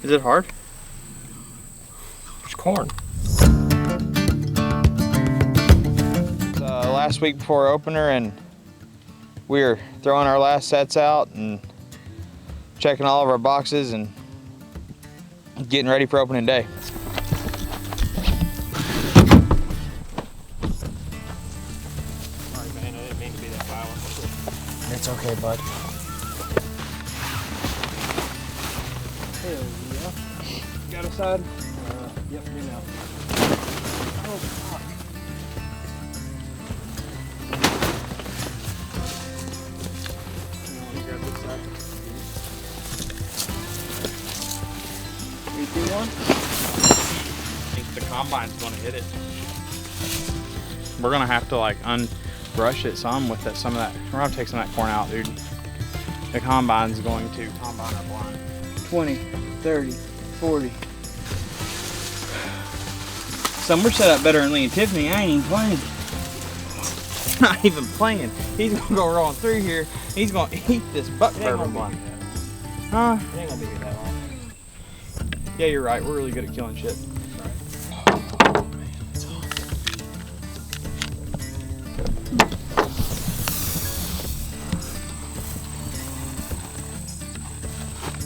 Is it hard? It's corn. Last week before opener, and we were throwing our last sets out and checking all of our boxes and getting ready for opening day. Sorry, man, I didn't mean to be that violent. It's okay, bud. Hell yeah. Got a side? Yep, me now. Oh, fuck. You want to grab this side? 3, 2, 1. I think the combine's gonna hit it. We're gonna have to like unbrush it some with some of that. We're gonna take some of that corn out, dude. The combine's going to combine our blind. 20, 30, 40. Some were set up better than Lee and Tiffany. I ain't even playing. Not even playing. He's gonna go rolling through here. He's gonna eat this buck bourbon blind. Huh? It ain't gonna be here that long. Yeah, you're right. We're really good at killing shit.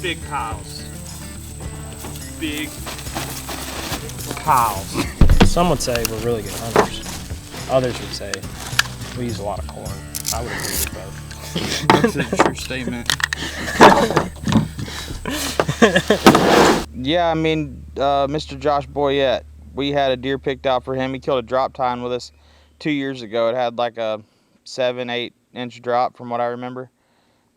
Big cows. Big cows. Some would say we're really good hunters. Others would say we use a lot of corn. I would agree with both. That's a true statement. Yeah, I mean, Mr. Josh Boyette, we had a deer picked out for him. He killed a drop tine with us 2 years ago. It had like a 7-8 inch drop from what I remember.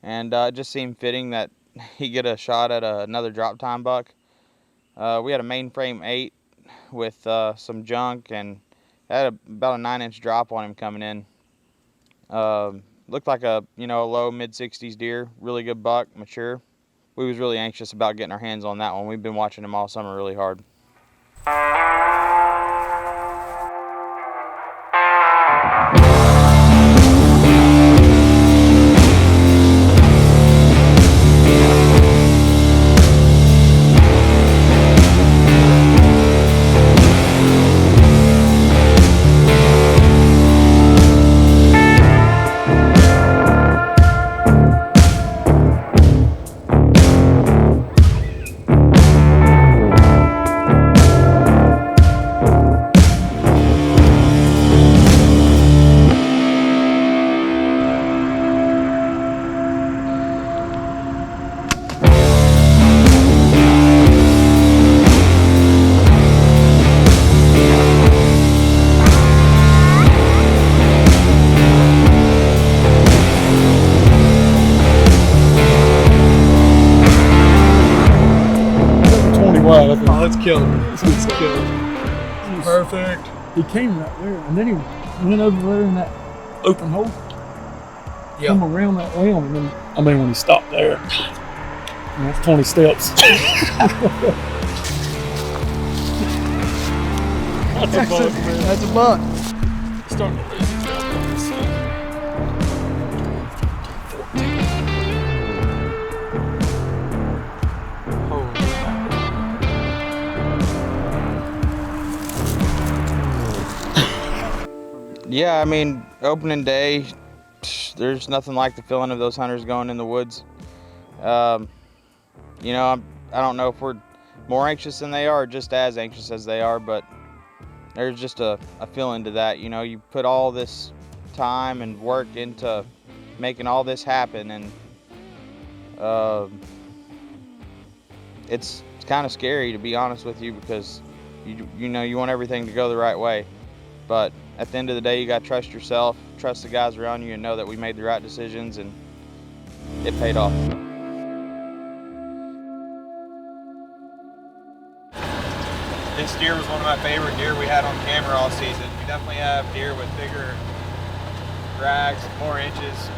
And it just seemed fitting that he get a shot at another drop tine buck. We had a mainframe 8 with some junk, and had about a 9-inch drop on him coming in. Looked like a low mid-60s deer, really good buck, mature. We was really anxious about getting our hands on that one. We've been watching him all summer really hard. Oh, let's kill him. Let's kill him. Perfect. He came right there, and then he went over there in that open hole. Yeah. Come around that limb, and then when he stopped there, that's 20 steps. That's a buck, man. That's a buck. Starting to lose his stuff on this thing. Yeah, I mean, opening day, there's nothing like the feeling of those hunters going in the woods. I don't know if we're more anxious than they are, or just as anxious as they are, but there's just a feeling to that. You put all this time and work into making all this happen, and it's kind of scary, to be honest with you, because you want everything to go the right way. But at the end of the day, you got to trust yourself, trust the guys around you, and know that we made the right decisions, and it paid off. This deer was one of my favorite deer we had on camera all season. We definitely have deer with bigger rags, more inches.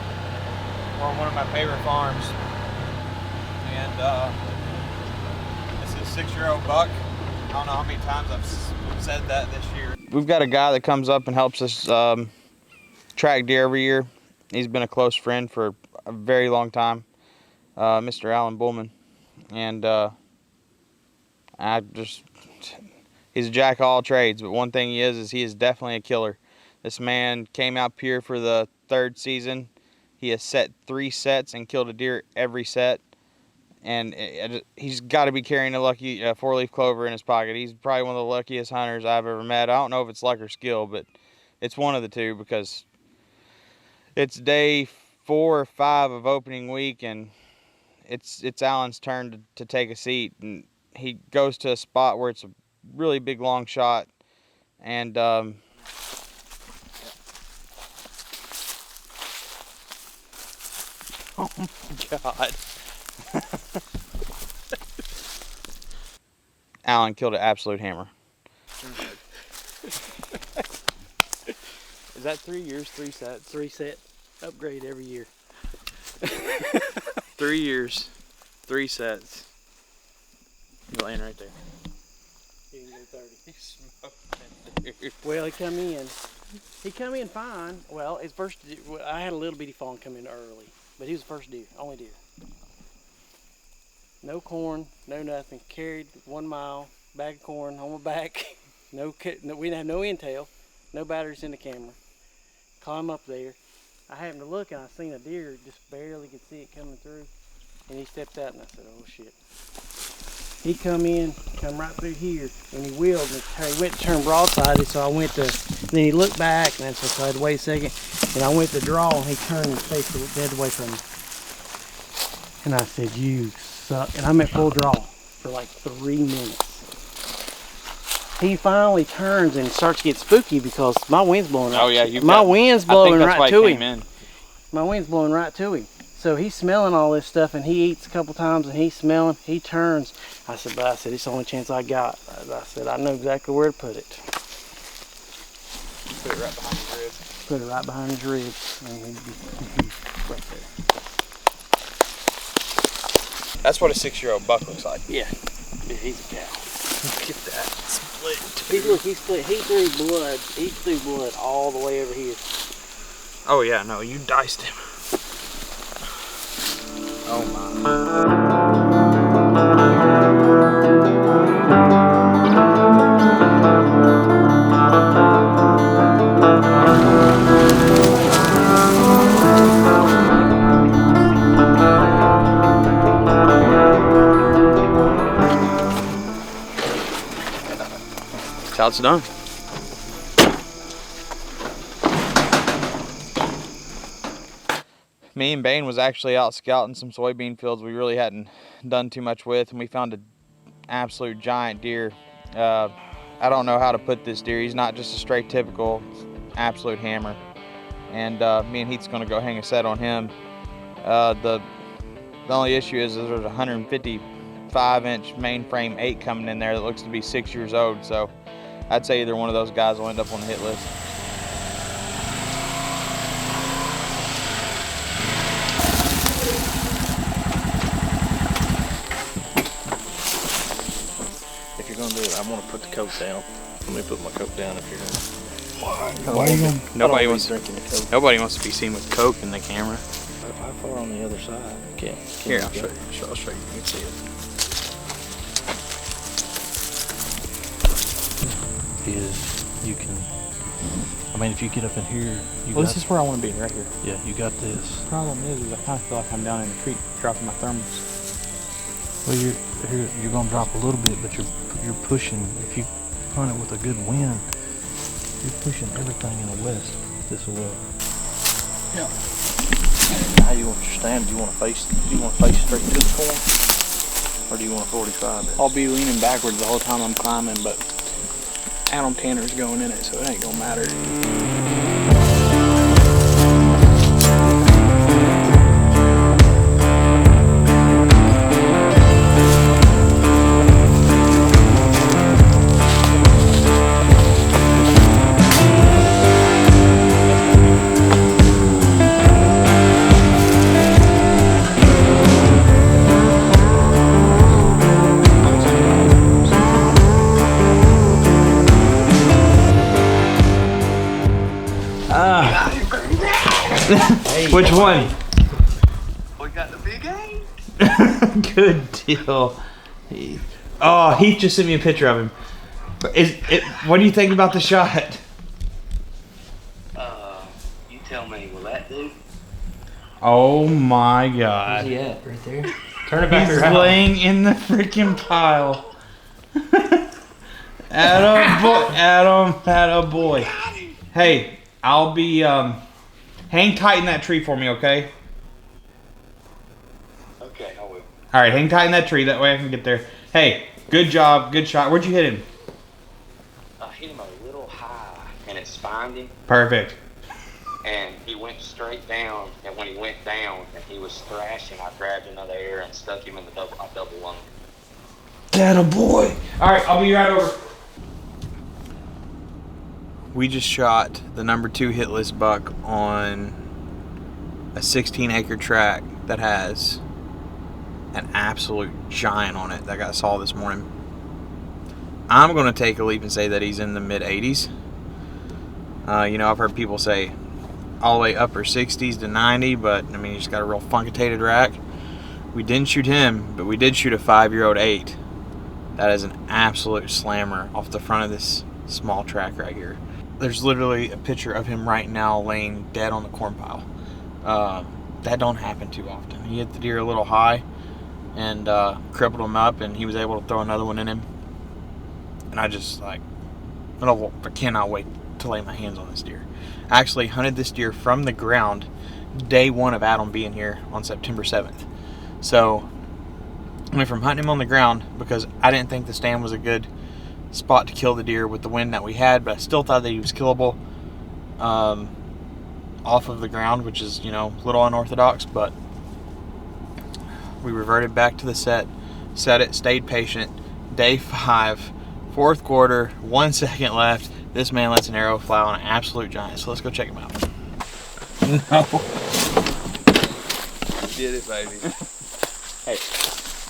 We're on one of my favorite farms. And this is a 6-year-old buck. I don't know how many times I've said that this year. We've got a guy that comes up and helps us track deer every year. He's been a close friend for a very long time, Mr. Allan. And He's a jack of all trades, but one thing he is he is definitely a killer. This man came out here for the 3rd season. He has set 3 sets and killed a deer every set. And he's got to be carrying a lucky 4-leaf clover in his pocket. He's probably one of the luckiest hunters I've ever met. I don't know if it's luck or skill, but it's one of the two, because it's day 4 or 5 of opening week, and it's Allan's turn to take a seat. And he goes to a spot where it's a really big long shot, and oh my God. Allan killed an absolute hammer. Is that 3 years, 3 sets? 3 set upgrade every year. 3 years, 3 sets. He's laying right there. He can go 30. He smoked that deer. Well, he come in. He come in fine. Well, his first. I had a little bitty fawn come in early, but he was the first deer, only deer. No corn, no nothing. Carried 1 mile, bag of corn on my back. No, we didn't have no intel, no batteries in the camera. Climb up there. I happened to look and I seen a deer, just barely could see it coming through. And he stepped out and I said, oh shit. He come right through here, and he wheeled and he went to turn broadside, so I went to, then he looked back, and so I had to wait a second, and I went to draw, and he turned and faced dead away from me. And I said, you suck. And I'm at full draw for like 3 minutes. He finally turns and starts to get spooky because my wind's blowing right. Oh yeah, my wind's blowing right to him. In. My wind's blowing right to him. So he's smelling all this stuff, and he eats a couple times, and he's smelling. He turns. I said, it's the only chance I got. I said, I know exactly where to put it. Put it right behind his ribs. Put it right behind his ribs, and he's right there. That's what a 6-year-old buck looks like. Yeah, he's a cow. Look at that split. He split. He threw blood. He threw blood all the way over here. Oh yeah, no, you diced him. Oh my. That's how it's done. Me and Bane was actually out scouting some soybean fields we really hadn't done too much with, and we found an absolute giant deer. I don't know how to put this deer. He's not just a straight typical absolute hammer. And me and Heath's gonna go hang a set on him. The only issue is there's a 155-inch mainframe 8 coming in there that looks to be 6 years old. So I'd say either one of those guys will end up on the hit list. If you're gonna do it, I want to put the coat down. Let me put my coat down if you're gonna. Why are you gonna? Nobody wants drinking the coke. Nobody wants to be seen with Coke in the camera. How far on the other side? Here, I'll show you. I'll show you. You can see it. Is you can. I mean, if you get up in here, you Well, got, this is where I want to be, right here. yeah, you got this. The problem is I kind of feel like I'm down in the creek dropping my thermals. Well, you're gonna drop a little bit, but you're pushing. If you hunt it with a good wind, you're pushing everything in the west this way. Yeah. How you want your stand? Do you want to face straight to the corn, or do you want a 45? I'll be leaning backwards the whole time I'm climbing, but Adam Tanner's going in it, so it ain't gonna matter. Which one? We got the big 8. Good deal. Oh, Heath just sent me a picture of him. What do you think about the shot? You tell me, will that do? Oh my God. Where's he at? Right there? Turn it back He's around. laying in the freaking pile. Atta boy. Hey, I'll be, hang tight in that tree for me, okay? Okay, I will. Alright, hang tight in that tree, that way I can get there. Hey, good job, good shot. Where'd you hit him? I hit him a little high, and it spined him, Perfect. and he went straight down, and when he went down, and he was thrashing, I grabbed another air and stuck him in the double lung. Atta boy. Alright, I'll be right over. We just shot the number 2 hitless buck on a 16-acre tract that has an absolute giant on it that got saw this morning. I'm going to take a leap and say that he's in the mid-80s. You know, I've heard people say all the way upper 60s to 90, but I mean, he's got a real funkitated rack. We didn't shoot him, but we did shoot a 5-year-old 8. That is an absolute slammer off the front of this small track right here. There's literally a picture of him right now laying dead on the corn pile. That don't happen too often. He hit the deer a little high and crippled him up, and he was able to throw another one in him. And I just I cannot wait to lay my hands on this deer. I actually hunted this deer from the ground day 1 of Adam being here on September 7th. So I went from hunting him on the ground because I didn't think the stand was a good spot to kill the deer with the wind that we had, but I still thought that he was killable off of the ground, which is, you know, a little unorthodox, but we reverted back to the set it, stayed patient. Day 5, 4th quarter, 1 second left. This man lets an arrow fly on an absolute giant, so let's go check him out. No. Did it, baby. Hey,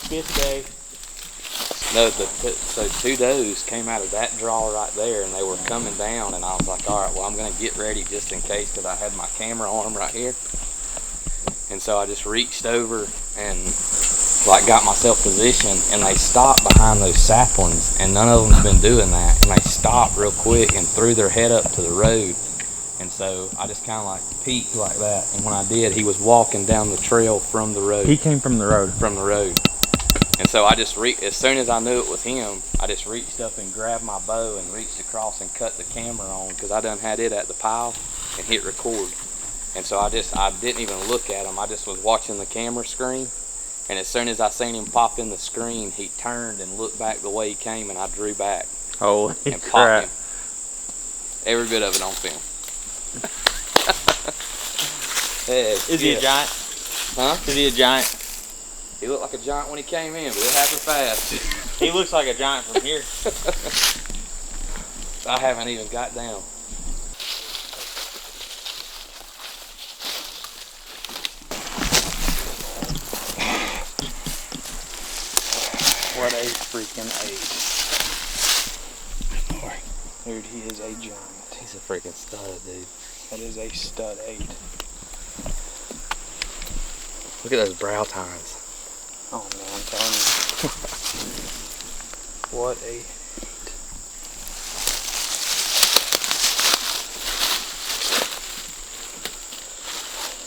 5th day. No, so 2 does came out of that draw right there, and they were coming down, and I was like, all right, well, I'm going to get ready just in case, because I had my camera on right here. And so I just reached over and got myself positioned, and they stopped behind those saplings, and none of them's been doing that. And they stopped real quick and threw their head up to the road. And so I just kind of peeked like that, and when I did, he was walking down the trail from the road. He came from the road. From the road. And so I just as soon as I knew it was him, I just reached up and grabbed my bow and reached across and cut the camera on, because I done had it at the pile and hit record. And so I didn't even look at him. I just was watching the camera screen. And as soon as I seen him pop in the screen, he turned and looked back the way he came, and I drew back. Holy and crap. popped him. Every bit of it on film. Is he a giant? Huh? Is he a giant? He looked like a giant when he came in, but it happened fast. He looks like a giant from here. I haven't even got down. What a freaking 8. Dude, he is a giant. He's a freaking stud, dude. That is a stud 8. Look at those brow tines. Oh man, I'm telling you. What a 8.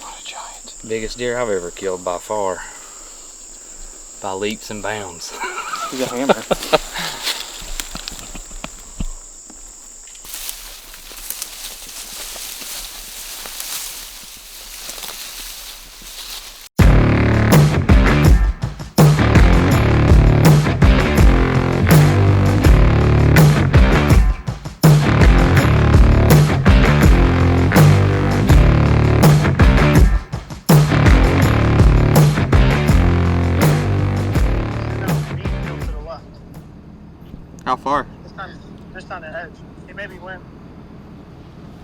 What a giant. Biggest deer I've ever killed by far. By leaps and bounds. He's a hammer. How far? Just on the edge. He maybe went,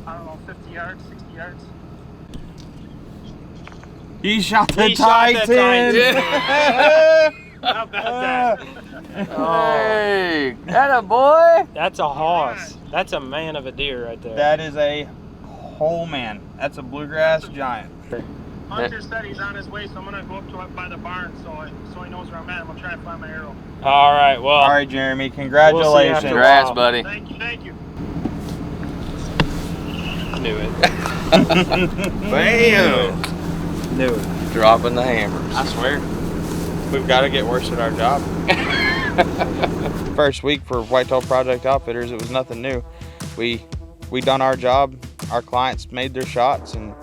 I don't know, 50 yards, 60 yards. He shot the He shot the Titan! How about that? Hey, that a boy! That's a hoss. That's a man of a deer right there. That is a whole man. That's a bluegrass giant. Hunter said he's on his way, so I'm gonna go up to it by the barn so he knows where I'm at. I'm gonna try to find my arrow. All right. Well. All right, Jeremy. after Congratulations. a Congrats, while. buddy. Thank you. Knew it. Bam! Knew it. Dropping the hammers. I swear, we've got to get worse at our job. First week for Whitetail Project Outfitters, it was nothing new. We done our job. Our clients made their shots, and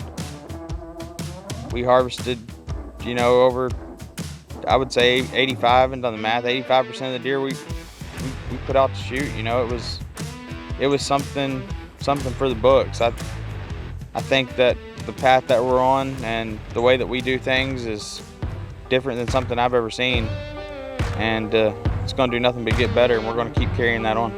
we harvested, you know, over, I would say 85, and done the math, 85% of the deer we put out to shoot. You know, it was something for the books. I think that the path that we're on and the way that we do things is different than something I've ever seen, and it's going to do nothing but get better, and we're going to keep carrying that on.